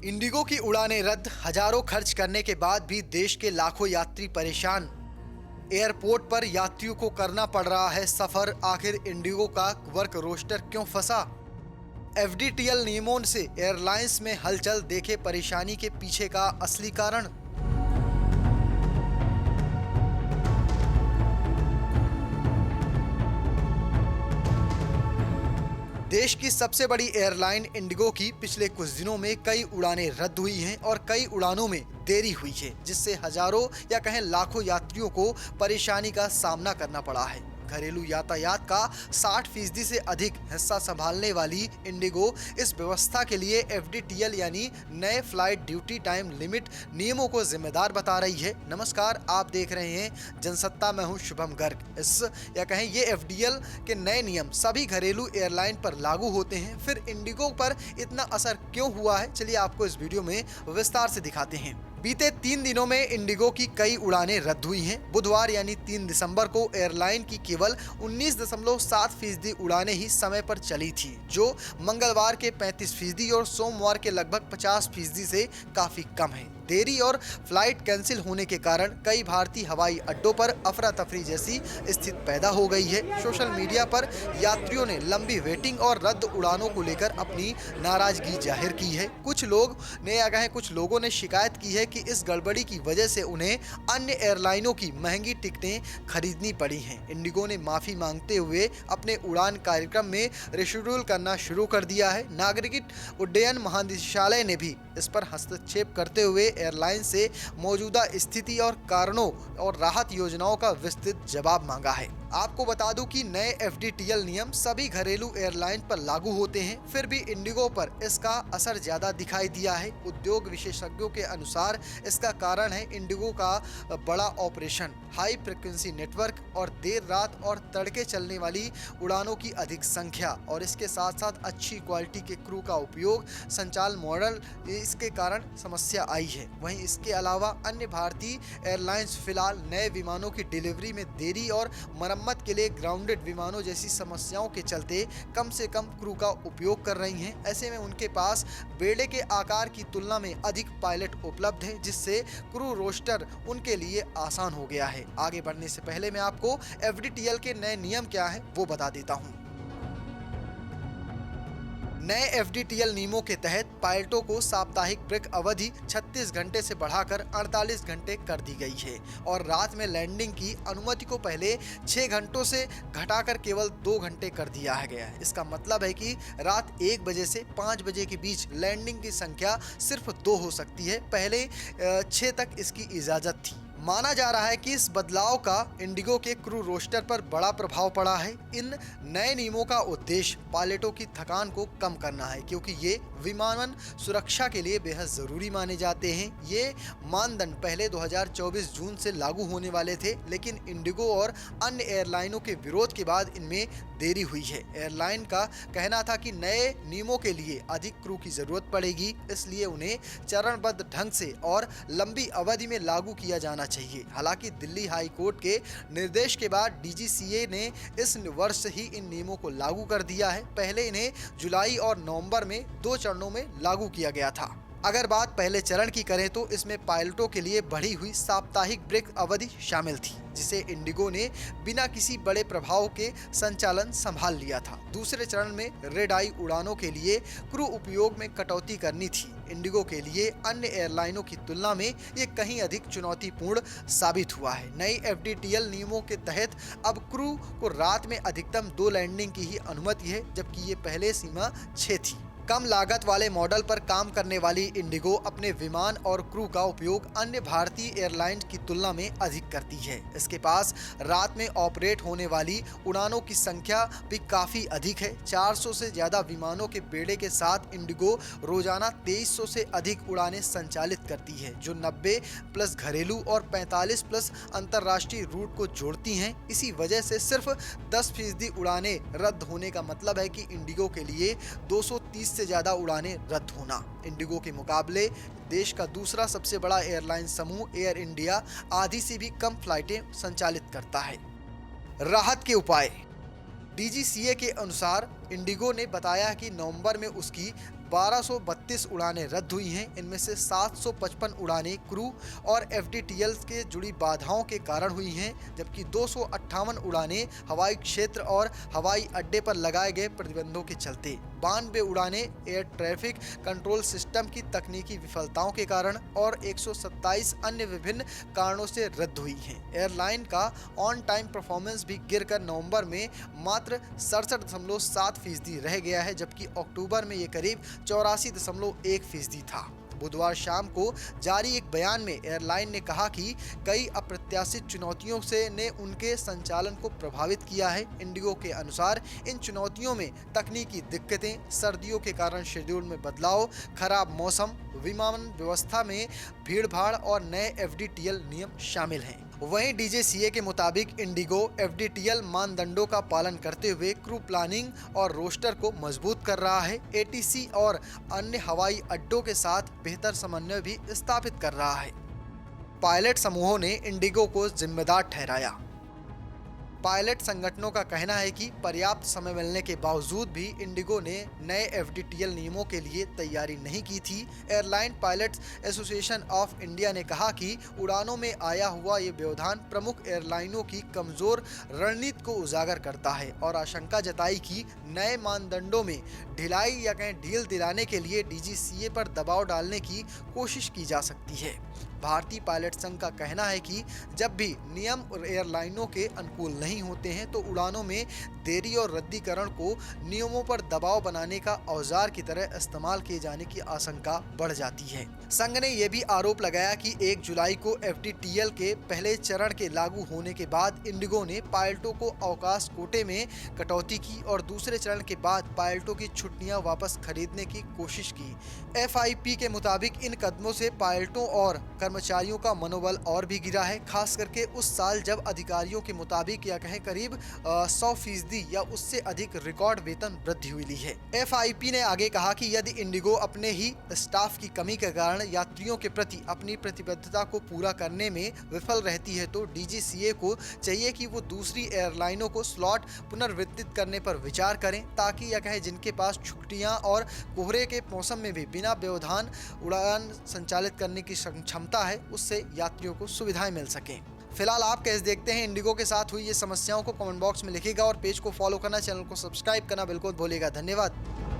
Indigo की उड़ानें रद्द, हजारों खर्च करने के बाद भी देश के लाखों यात्री परेशान। एयरपोर्ट पर यात्रियों को करना पड़ रहा है सफर। आखिर इंडिगो का वर्क रोस्टर क्यों फंसा? एफडीटीएल नियमों से एयरलाइंस में हलचल, देखे परेशानी के पीछे का असली कारण। देश की सबसे बड़ी एयरलाइन इंडिगो की पिछले कुछ दिनों में कई उड़ानें रद्द हुई हैं और कई उड़ानों में देरी हुई है, जिससे हजारों या कहें लाखों यात्रियों को परेशानी का सामना करना पड़ा है। घरेलू यातायात का 60% से अधिक हिस्सा संभालने वाली इंडिगो इस व्यवस्था के लिए एफडीटीएल यानी नए फ्लाइट ड्यूटी टाइम लिमिट नियमों को जिम्मेदार बता रही है। नमस्कार, आप देख रहे हैं जनसत्ता, मैं हूं शुभम गर्ग। इस या कहें ये एफडीएल के नए नियम सभी घरेलू एयरलाइन पर लागू होते हैं, फिर इंडिगो पर इतना असर क्यों हुआ है, चलिए आपको इस वीडियो में विस्तार से दिखाते हैं। बीते 3 दिनों में इंडिगो की कई उड़ानें रद्द हुई हैं। बुधवार यानी 3 दिसंबर को एयरलाइन की केवल 19.7% उड़ानें ही समय पर चली थी, जो मंगलवार के 35% और सोमवार के लगभग 50% से काफी कम है। देरी और फ्लाइट कैंसिल होने के कारण कई भारतीय हवाई अड्डों पर अफरा तफरी जैसी स्थिति पैदा हो गई है। सोशल मीडिया पर यात्रियों ने लंबी वेटिंग और रद्द उड़ानों को लेकर अपनी नाराजगी जाहिर की है। कुछ लोगों ने शिकायत की है कि इस गड़बड़ी की वजह से उन्हें अन्य एयरलाइनों की महंगी टिकटें खरीदनी पड़ी हैं। इंडिगो ने माफी मांगते हुए अपने उड़ान कार्यक्रम में रिशेड्यूल करना शुरू कर दिया है। नागरिक उड्डयन महानिदेशालय ने भी इस पर हस्तक्षेप करते हुए एयरलाइन से मौजूदा स्थिति और कारणों और राहत योजनाओं का विस्तृत जवाब मांगा है। आपको बता दूं कि नए एफडीटीएल नियम सभी घरेलू एयरलाइन पर लागू होते हैं, फिर भी इंडिगो पर इसका असर ज्यादा दिखाई दिया है। उद्योग विशेषज्ञों के अनुसार इसका कारण है इंडिगो का बड़ा ऑपरेशन, हाई फ्रिक्वेंसी नेटवर्क और देर रात और तड़के चलने वाली उड़ानों की अधिक संख्या, और इसके साथ साथ अच्छी क्वालिटी के क्रू का उपयोग, संचालन मॉडल, इसके कारण समस्या आई है। वहीं इसके अलावा अन्य भारतीय एयरलाइंस फिलहाल नए विमानों की डिलीवरी में देरी और मरम्मत के लिए ग्राउंडेड विमानों जैसी समस्याओं के चलते कम से कम क्रू का उपयोग कर रही हैं। ऐसे में उनके पास बेड़े के आकार की तुलना में अधिक पायलट उपलब्ध है, जिससे क्रू रोस्टर उनके लिए आसान हो गया है। आगे बढ़ने से पहले मैं आपको एफडीटीएल के नए नियम क्या है वो बता देता हूँ। नए एफडीटीएल नियमों के तहत पायलटों को साप्ताहिक ब्रेक अवधि 36 घंटे से बढ़ाकर 48 घंटे कर दी गई है और रात में लैंडिंग की अनुमति को पहले 6 घंटों से घटाकर केवल 2 घंटे कर दिया गया है। इसका मतलब है कि रात 1 बजे से 5 बजे के बीच लैंडिंग की संख्या सिर्फ 2 हो सकती है, पहले 6 तक इसकी इजाजत थी। माना जा रहा है कि इस बदलाव का इंडिगो के क्रू रोस्टर पर बड़ा प्रभाव पड़ा है। इन नए नियमों का उद्देश्य पायलटों की थकान को कम करना है, क्योंकि ये विमानन सुरक्षा के लिए बेहद जरूरी माने जाते हैं। ये मानदंड पहले 2024 जून से लागू होने वाले थे, लेकिन इंडिगो और अन्य एयरलाइनों के विरोध के बाद इनमें देरी हुई है। एयरलाइन का कहना था कि नए नियमों के लिए अधिक क्रू की जरूरत पड़ेगी, इसलिए उन्हें चरणबद्ध ढंग से और लंबी अवधि में लागू किया जाना चाहिए। हालांकि दिल्ली हाई कोर्ट के निर्देश के बाद डीजीसीए ने इस वर्ष ही इन नियमों को लागू कर दिया है। पहले इन्हें जुलाई और नवंबर में 2 चरणों में लागू किया गया था। अगर बात पहले चरण की करें तो इसमें पायलटों के लिए बढ़ी हुई साप्ताहिक ब्रेक अवधि शामिल थी, जिसे इंडिगो ने बिना किसी बड़े प्रभाव के संचालन संभाल लिया था। दूसरे चरण में रेड आई उड़ानों के लिए क्रू उपयोग में कटौती करनी थी। इंडिगो के लिए अन्य एयरलाइनों की तुलना में ये कहीं अधिक चुनौतीपूर्ण साबित हुआ है। नई एफडीटीएल नियमों के तहत अब क्रू को रात में अधिकतम 2 लैंडिंग की ही अनुमति है, जबकि ये पहले सीमा 6 थी। कम लागत वाले मॉडल पर काम करने वाली इंडिगो अपने विमान और क्रू का उपयोग अन्य भारतीय एयरलाइंस की तुलना में अधिक करती है। इसके पास रात में ऑपरेट होने वाली उड़ानों की संख्या भी काफी अधिक है। 400 से ज्यादा विमानों के बेड़े के साथ इंडिगो रोजाना 2300 से अधिक उड़ानें संचालित करती है, जो 90 प्लस घरेलू और 45 प्लस अंतर्राष्ट्रीय रूट को जोड़ती हैं। इसी वजह से सिर्फ 10% उड़ानें रद्द होने का मतलब है कि इंडिगो के लिए 230 से ज्यादा उड़ानें रद्द होना। इंडिगो के मुकाबले देश का दूसरा सबसे बड़ा एयरलाइन समूह एयर इंडिया आधी से भी कम फ्लाइटें संचालित करता है। राहत के उपाय। डीजीसीए के अनुसार इंडिगो ने बताया कि नवंबर में उसकी 1232 उड़ानें रद्द हुई हैं। इनमें से 755 उड़ानें क्रू और एफडीटीएल के जुड़ी बाधाओं के कारण हुई हैं, जबकि 258 उड़ानें हवाई क्षेत्र और हवाई अड्डे पर लगाए गए प्रतिबंधों के चलते। 92 उड़ानें एयर ट्रैफिक कंट्रोल सिस्टम की तकनीकी विफलताओं के कारण और 127 अन्य विभिन्न कारणों से रद्द हुई हैं। एयरलाइन का ऑन टाइम परफॉर्मेंस भी गिरकर नवंबर में मात्र 67.7% रह गया है, जबकि अक्टूबर में ये करीब 84.1% था। बुधवार शाम को जारी एक बयान में एयरलाइन ने कहा कि कई अप्रत्याशित चुनौतियों ने उनके संचालन को प्रभावित किया है। इंडिगो के अनुसार इन चुनौतियों में तकनीकी दिक्कतें, सर्दियों के कारण शेड्यूल में बदलाव, खराब मौसम, विमान व्यवस्था में भीड़भाड़ और नए एफडीटीएल नियम शामिल हैं। वहीं डीजीसीए के मुताबिक इंडिगो एफडीटीएल मानदंडों का पालन करते हुए क्रू प्लानिंग और रोस्टर को मजबूत कर रहा है। एटीसी और अन्य हवाई अड्डों के साथ बेहतर समन्वय भी स्थापित कर रहा है। पायलट समूहों ने इंडिगो को जिम्मेदार ठहराया। पायलट संगठनों का कहना है कि पर्याप्त समय मिलने के बावजूद भी इंडिगो ने नए एफडीटीएल नियमों के लिए तैयारी नहीं की थी। Airline pilots association of India ने कहा कि उड़ानों में आया हुआ ये व्यवधान प्रमुख एयरलाइनों की कमजोर रणनीति को उजागर करता है और आशंका जताई कि नए मानदंडों में ढिलाई या कहीं ढील दिलाने के लिए डीजीसीए पर दबाव डालने की कोशिश की जा सकती है। भारतीय पायलट संघ का कहना है कि जब भी नियम एयरलाइनों के अनुकूल नहीं होते हैं तो उड़ानों में देरी और रद्दीकरण को नियमों पर दबाव बनाने का औजार की तरह इस्तेमाल किए जाने की आशंका बढ़ जाती है। संघ ने यह भी आरोप लगाया कि 1 जुलाई को एफडीटीएल के पहले चरण के लागू होने के बाद इंडिगो ने पायलटों को अवकाश कोटे में कटौती की और दूसरे चरण के बाद पायलटों की छुट्टियां वापस खरीदने की कोशिश की। एफआईपी के मुताबिक इन कदमों से पायलटों और कर्मचारियों का मनोबल और भी गिरा है, खास करके उस साल जब अधिकारियों के मुताबिक या कहें करीब 100% या उससे अधिक रिकॉर्ड वेतन वृद्धि हुई है। एफआईपी ने आगे कहा कि यदि इंडिगो अपने ही स्टाफ की कमी के कारण यात्रियों के प्रति अपनी प्रतिबद्धता को पूरा करने में विफल रहती है तो डीजीसीए को चाहिए कि वो दूसरी एयरलाइनों को स्लॉट पुनर्वितरित करने पर विचार करें, ताकि या कहें जिनके पास छुट्टियां और कोहरे के मौसम में भी बिना व्यवधान उड़ान संचालित करने की क्षमता है, उससे यात्रियों को सुविधाएं मिल सकें। फिलहाल आप कैसे देखते हैं इंडिगो के साथ हुई ये समस्याओं को कमेंट बॉक्स में लिखिएगा और पेज को फॉलो करना, चैनल को सब्सक्राइब करना बिल्कुल भूलिएगा। धन्यवाद।